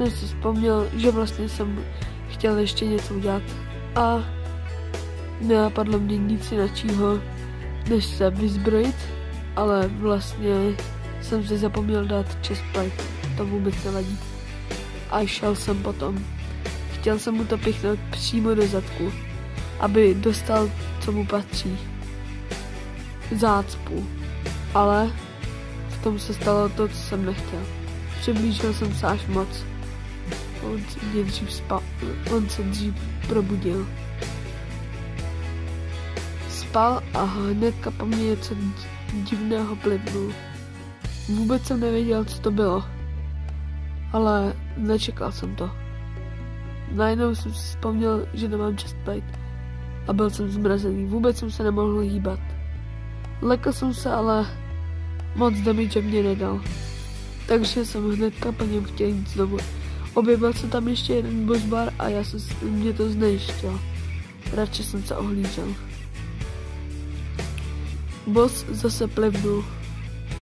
jsem si vzpomněl, že vlastně jsem chtěl ještě něco udělat a nenapadlo mě nic jiného, než se vyzbrojit, ale vlastně jsem si zapomněl dát chestplate, to vůbec nevadí. A šel jsem potom. Chtěl jsem mu to pichnout přímo do zadku, aby dostal, co mu patří. Zácpu. Ale v tom se stalo to, co jsem nechtěl. Přiblížil jsem se až moc. On se dřív probudil. Spal a hnedka po mně něco divného plivnul. Vůbec jsem nevěděl, co to bylo. Ale nečekal jsem to. Najednou jsem si vzpomněl, že nemám chestplate. A byl jsem zmrazený. Vůbec jsem se nemohl hýbat. Lekl jsem se, ale moc damage mě nedal. Takže jsem hnedka po něm chtěl jít znovu. Objevil jsem tam ještě jeden boss bar a mě to znejistilo. Radši jsem se ohlížel. Boss zase plivnul.